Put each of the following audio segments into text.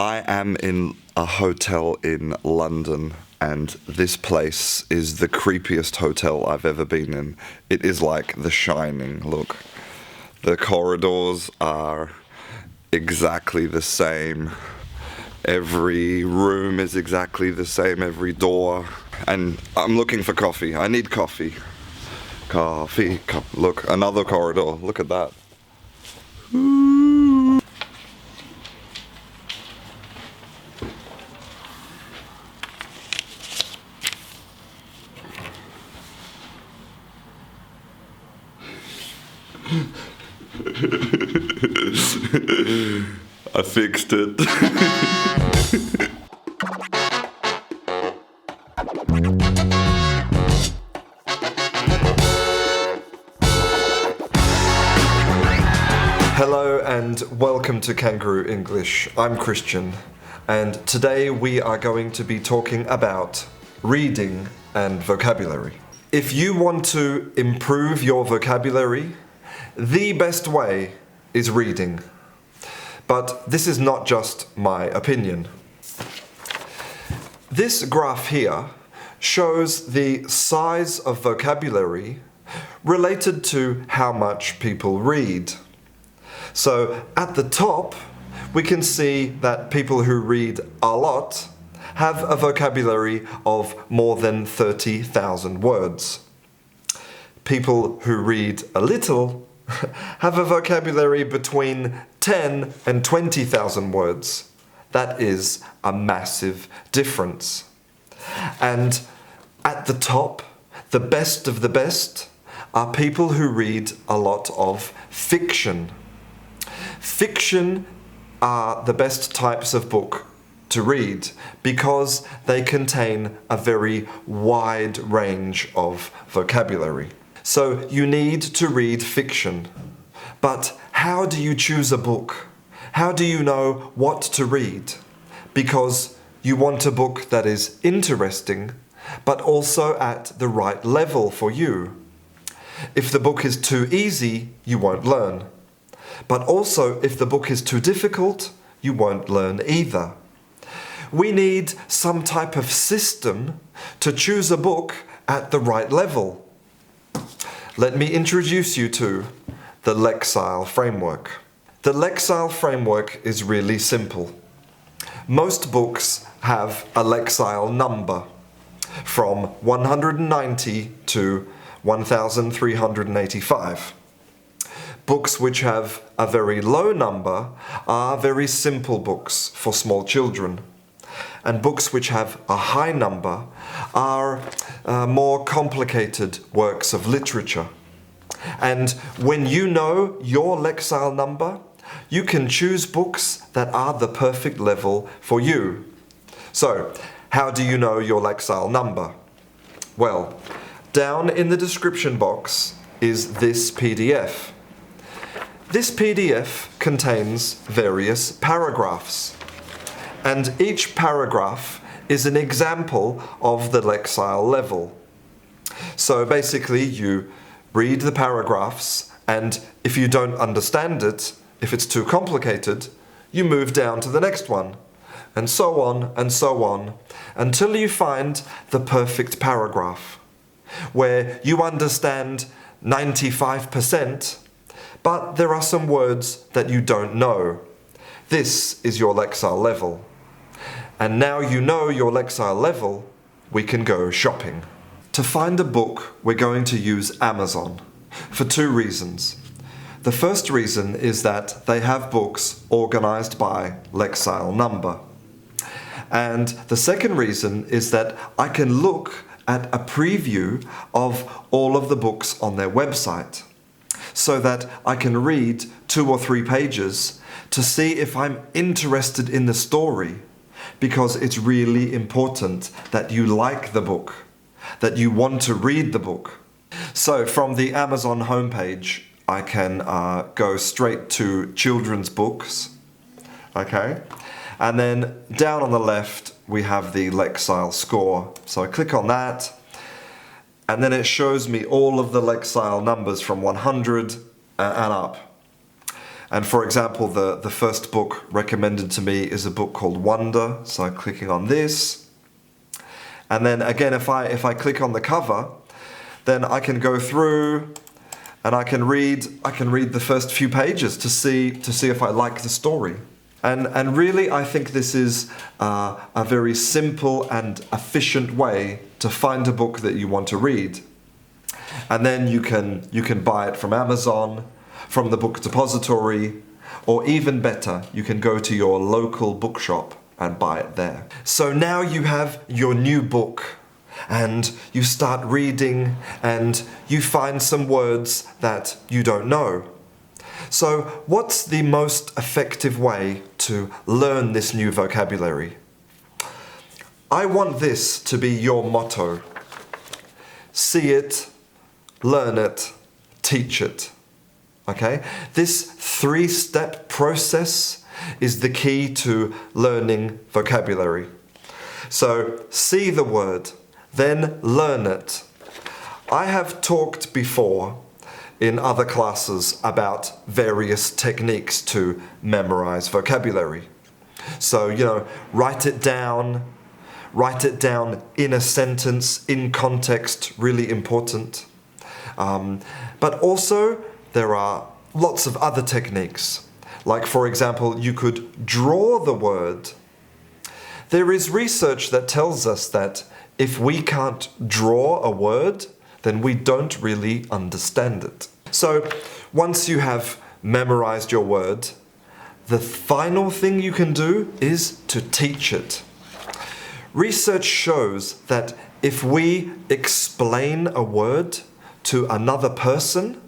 I am in a hotel in London, and this place is the creepiest hotel I've ever been in. It is like The Shining. Look, the corridors are exactly the same. Every room is exactly the same, every door. And I'm looking for coffee. I need coffee. Coffee. Look, another corridor. Look at that. I fixed it. Hello and welcome to Canguro English. I'm Christian, and today we are going to be talking about reading and vocabulary. If you want to improve your vocabulary, the best way is reading. But this is not just my opinion. This graph here shows the size of vocabulary related to how much people read. So at the top, we can see that people who read a lot have a vocabulary of more than 30,000 words. People who read a little have a vocabulary between 10 and 20,000 words. That is a massive difference. And at the top, the best of the best, are people who read a lot of fiction. Fiction are the best types of book to read because they contain a very wide range of vocabulary. So you need to read fiction. But how do you choose a book? How do you know what to read? Because you want a book that is interesting, but also at the right level for you. If the book is too easy, you won't learn. But also, if the book is too difficult, you won't learn either. We need some type of system to choose a book at the right level. Let me introduce you to the Lexile framework. The Lexile framework is really simple. Most books have a Lexile number from 190 to 1385. Books which have a very low number are very simple books for small children. And books which have a high number are more complicated works of literature. And when you know your Lexile number, you can choose books that are the perfect level for you. So, how do you know your Lexile number? Well, down in the description box is this PDF. This PDF contains various paragraphs, and each paragraph is an example of the Lexile level. So basically you read the paragraphs, and if you don't understand it, if it's too complicated, you move down to the next one, and so on, until you find the perfect paragraph, where you understand 95%, but there are some words that you don't know. This is your Lexile level. And now you know your Lexile level, we can go shopping. To find a book, we're going to use Amazon for two reasons. The first reason is that they have books organized by Lexile number. And the second reason is that I can look at a preview of all of the books on their website, so that I can read 2 or 3 pages to see if I'm interested in the story, because it's really important that you like the book, that you want to read the book. So from the Amazon homepage, I can go straight to children's books, okay? And then down on the left, we have the Lexile score. So I click on that, and then it shows me all of the Lexile numbers from 100 and up. And for example, the first book recommended to me is a book called Wonder. So I'm clicking on this. And then again, if I click on the cover, then I can go through and I can read the first few pages to see if I like the story. And really, I think this is a very simple and efficient way to find a book that you want to read. And then you can buy it from Amazon, from the book depository, or even better, you can go to your local bookshop and buy it there. So now you have your new book and you start reading and you find some words that you don't know. So what's the most effective way to learn this new vocabulary? I want this to be your motto. See it, learn it, teach it. Okay? This 3-step process is the key to learning vocabulary. So see the word, then learn it. I have talked before in other classes about various techniques to memorize vocabulary. So, write it down in a sentence, in context, really important. But also, there are lots of other techniques. Like, for example, you could draw the word. There is research that tells us that if we can't draw a word, then we don't really understand it. So, once you have memorized your word, the final thing you can do is to teach it. Research shows that if we explain a word to another person,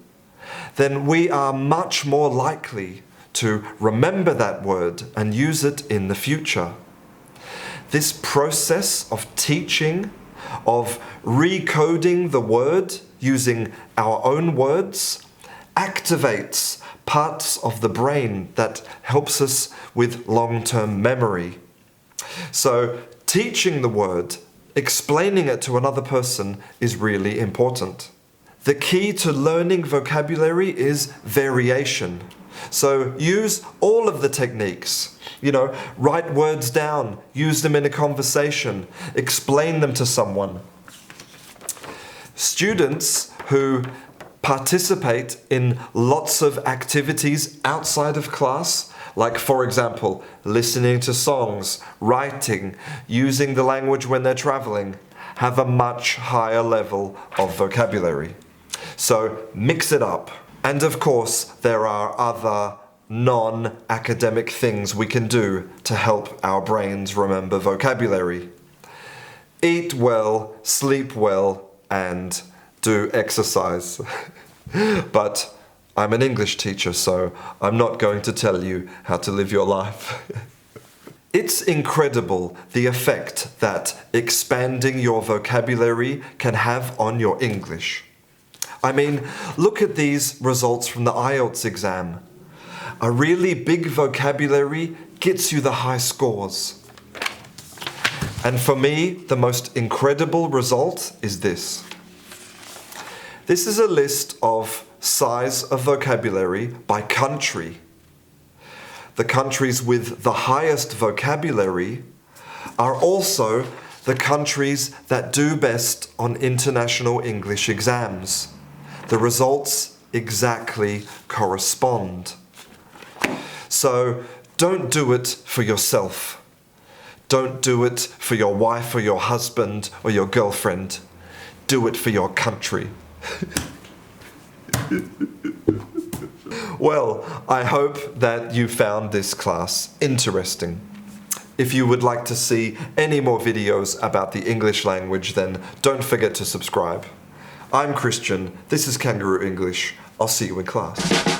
then we are much more likely to remember that word and use it in the future. This process of teaching, of recoding the word using our own words, activates parts of the brain that helps us with long-term memory. So teaching the word, explaining it to another person is really important. The key to learning vocabulary is variation. So use all of the techniques. Write words down, use them in a conversation, explain them to someone. Students who participate in lots of activities outside of class, like for example, listening to songs, writing, using the language when they're traveling, have a much higher level of vocabulary. So mix it up. And of course, there are other non-academic things we can do to help our brains remember vocabulary. Eat well, sleep well, and do exercise. But I'm an English teacher, so I'm not going to tell you how to live your life. It's incredible the effect that expanding your vocabulary can have on your English. I mean, look at these results from the IELTS exam. A really big vocabulary gets you the high scores. And for me, the most incredible result is this. This is a list of size of vocabulary by country. The countries with the highest vocabulary are also the countries that do best on international English exams. The results exactly correspond. So don't do it for yourself. Don't do it for your wife or your husband or your girlfriend. Do it for your country. Well, I hope that you found this class interesting. If you would like to see any more videos about the English language, then don't forget to subscribe. I'm Christian, this is Canguro English. I'll see you in class.